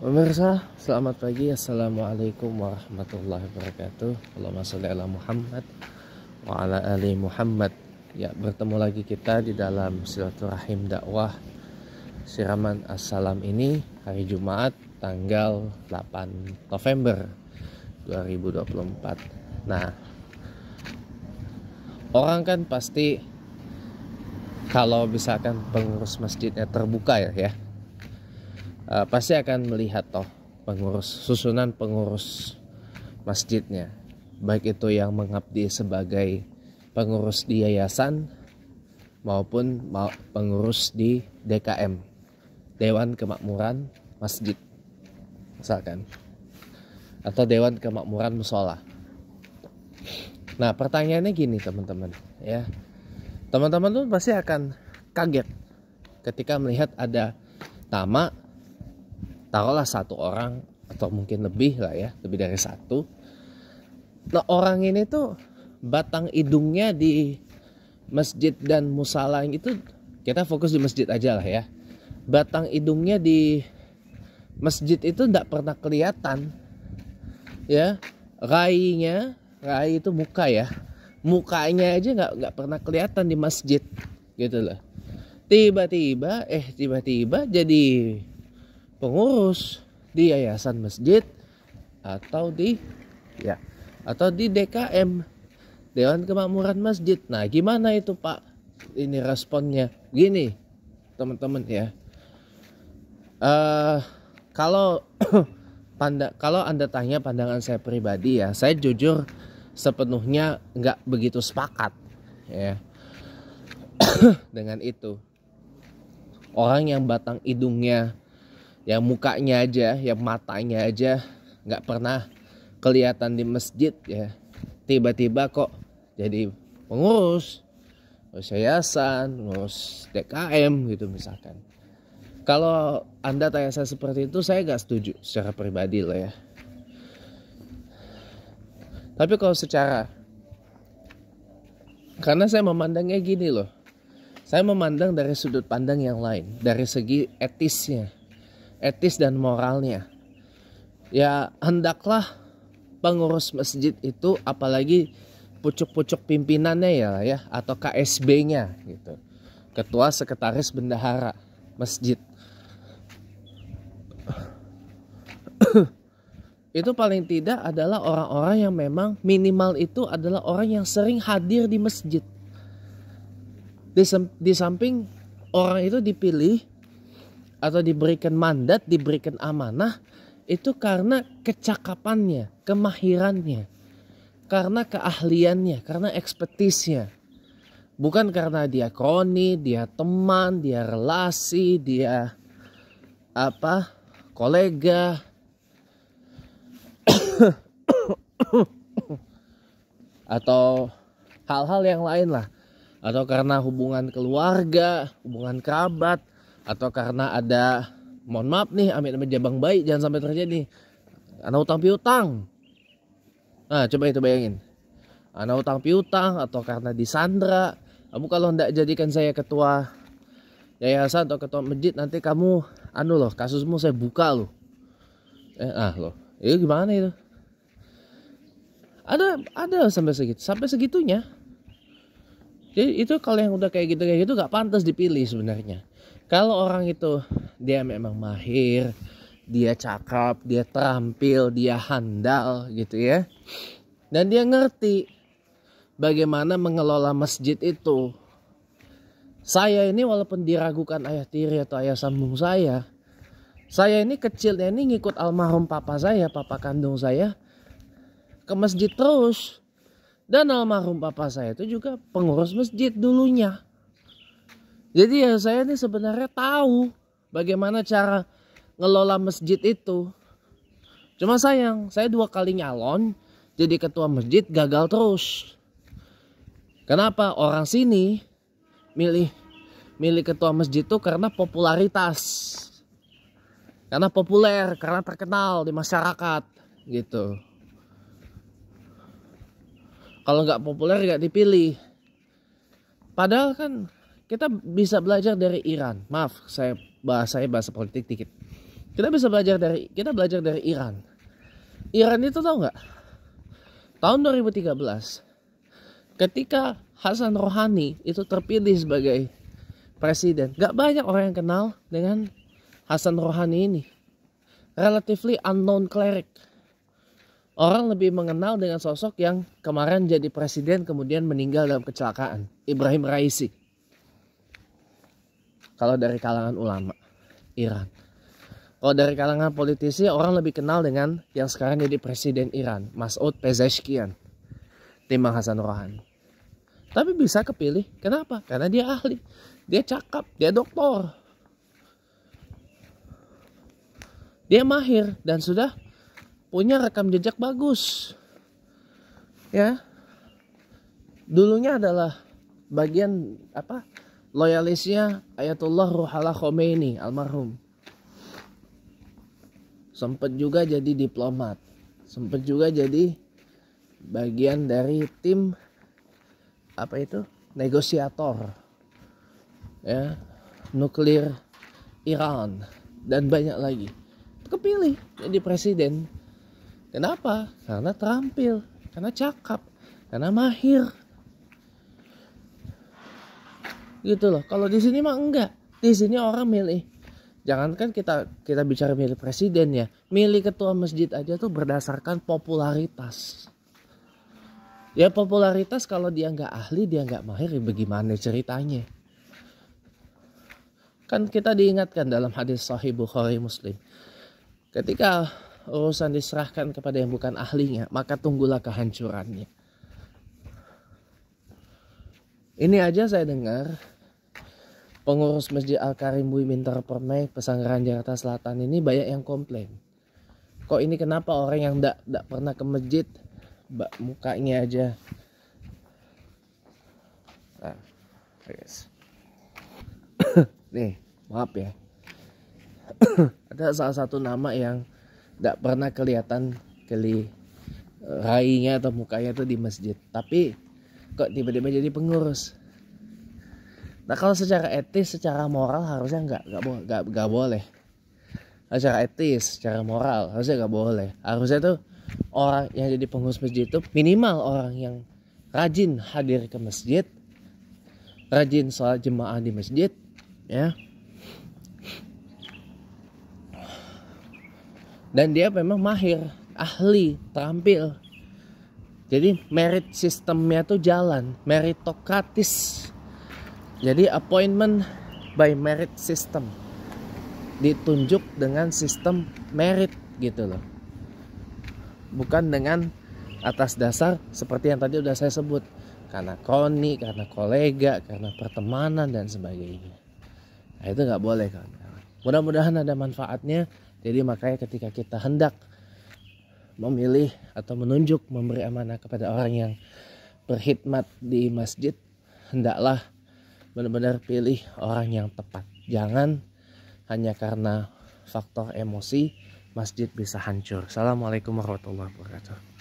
Pemirsa, selamat pagi. Assalamualaikum warahmatullahi wabarakatuh. Allahumma sholli ala Muhammad wa ala ali Muhammad. Ya, bertemu lagi kita di dalam silaturahim dakwah siraman assalam ini hari Jumat tanggal 8 November 2024. Nah, orang kan pasti kalau misalkan pengurus masjidnya terbuka ya, pasti akan melihat susunan pengurus masjidnya, baik itu yang mengabdi sebagai pengurus di yayasan maupun pengurus di DKM, Dewan Kemakmuran Masjid misalkan, atau Dewan Kemakmuran Musola. Nah, pertanyaannya gini teman-teman ya, teman-teman tuh pasti akan kaget ketika melihat ada nama, taruhlah satu orang atau mungkin lebih lah ya, lebih dari satu. Nah, orang ini tuh batang hidungnya di masjid dan musala itu, kita fokus di masjid aja lah ya. Batang hidungnya di masjid itu tidak pernah kelihatan ya. Rai itu muka ya, mukanya aja nggak pernah kelihatan di masjid gitu loh. Tiba-tiba jadi pengurus di yayasan masjid atau di DKM, Dewan Kemakmuran Masjid. Nah, gimana itu Pak? Ini responnya gini teman-teman ya. Kalau Anda tanya pandangan saya pribadi ya, saya jujur sepenuhnya nggak begitu sepakat ya dengan itu. Orang yang batang hidungnya, yang mukanya aja, yang matanya aja nggak pernah kelihatan di masjid ya, tiba-tiba kok jadi pengurus yayasan, pengurus DKM gitu misalkan. Kalau Anda tanya saya seperti itu, saya nggak setuju secara pribadi lah ya. Tapi kalau karena saya memandangnya gini loh, saya memandang dari sudut pandang yang lain, dari segi etis dan moralnya. Ya, hendaklah pengurus masjid itu, apalagi pucuk-pucuk pimpinannya ya atau KSB-nya gitu, ketua sekretaris bendahara masjid, itu paling tidak adalah orang-orang yang memang minimal itu adalah orang yang sering hadir di masjid. Di samping orang itu dipilih atau diberikan mandat, diberikan amanah itu karena kecakapannya, kemahirannya, karena keahliannya, karena ekspertisnya. Bukan karena dia kroni, dia teman, dia relasi, dia kolega atau hal-hal yang lain lah, atau karena hubungan keluarga, hubungan kerabat, atau karena ada, mohon maaf nih, amit-amit jabang bayi, jangan sampai terjadi, anak utang piutang. Nah, coba itu bayangin, anak utang piutang, atau karena disandra. Kamu kalau hendak jadikan saya ketua yayasan atau ketua masjid, nanti kamu kasusmu saya buka loh. Itu gimana itu? Ada sampai segitunya. Jadi itu kalau yang udah kayak gitu gak pantas dipilih sebenarnya. Kalau orang itu dia memang mahir, dia cakap, dia terampil, dia handal gitu ya, dan dia ngerti bagaimana mengelola masjid itu. Saya ini walaupun diragukan ayah tiri atau ayah sambung saya ini kecilnya ini ngikut almarhum papa kandung saya ke masjid terus. Dan almarhum papa saya itu juga pengurus masjid dulunya. Jadi ya saya ini sebenarnya tahu bagaimana cara ngelola masjid itu. Cuma sayang, saya 2 kali nyalon jadi ketua masjid gagal terus. Kenapa? Orang sini milih ketua masjid itu karena popularitas. Karena populer, karena terkenal di masyarakat gitu. Kalau nggak populer nggak dipilih. Padahal kan kita bisa belajar dari Iran. Maaf, saya bahasa politik dikit. Kita belajar dari Iran. Iran itu tahu nggak? Tahun 2013 ketika Hasan Rouhani itu terpilih sebagai presiden, nggak banyak orang yang kenal dengan Hasan Rouhani ini. Relatively unknown cleric. Orang lebih mengenal dengan sosok yang kemarin jadi presiden kemudian meninggal dalam kecelakaan, Ibrahim Raisi. Kalau dari kalangan ulama Iran. Kalau dari kalangan politisi, orang lebih kenal dengan yang sekarang jadi presiden Iran, Masoud Pezeshkian, timbang Hasan Rouhani. Tapi bisa kepilih, kenapa? Karena dia ahli, dia cakap, dia doktor, dia mahir dan sudah punya rekam jejak bagus. Ya, dulunya adalah bagian loyalisnya Ayatullah Ruhollah Khomeini almarhum. Sempat juga jadi diplomat, sempat juga jadi bagian dari tim negosiator ya, nuklir Iran dan banyak lagi. Kepilih jadi presiden. Kenapa? Karena terampil, karena cakap, karena mahir. Gitu loh. Kalau di sini mah enggak. Di sini orang milih. Jangankan kita bicara milih presiden ya, milih ketua masjid aja tuh berdasarkan popularitas. Ya popularitas, kalau dia nggak ahli, dia nggak mahir, ya bagaimana ceritanya? Kan kita diingatkan dalam hadis Sahih Bukhari Muslim, ketika urusan diserahkan kepada yang bukan ahlinya, maka tunggulah kehancurannya. Ini aja saya dengar pengurus Masjid Al-Karim Bui Mintar Permai Pesanggerahan Jakarta Selatan ini banyak yang komplain. Kok ini kenapa orang yang tidak pernah ke masjid, mukanya aja. Nah, guys. Nih, maaf ya. Ada salah satu nama yang tidak pernah kelihatan rainya atau mukanya tuh di masjid, tapi kok tiba-tiba jadi pengurus. Nah kalau secara etis, secara moral harusnya nggak boleh. Secara etis, secara moral harusnya nggak boleh. Harusnya tuh orang yang jadi pengurus masjid itu minimal orang yang rajin hadir ke masjid, rajin sholat jemaah di masjid, ya. Dan dia memang mahir, ahli, terampil. Jadi merit sistemnya tuh jalan, meritokratis. Jadi appointment by merit system, ditunjuk dengan sistem merit gitu loh, bukan dengan atas dasar seperti yang tadi udah saya sebut, karena koni, karena kolega, karena pertemanan dan sebagainya. Nah itu nggak boleh kan. Mudah-mudahan ada manfaatnya. Jadi makanya ketika kita hendak memilih atau menunjuk, memberi amanah kepada orang yang berkhidmat di masjid, hendaklah benar-benar pilih orang yang tepat. Jangan hanya karena faktor emosi masjid bisa hancur. Assalamualaikum warahmatullahi wabarakatuh.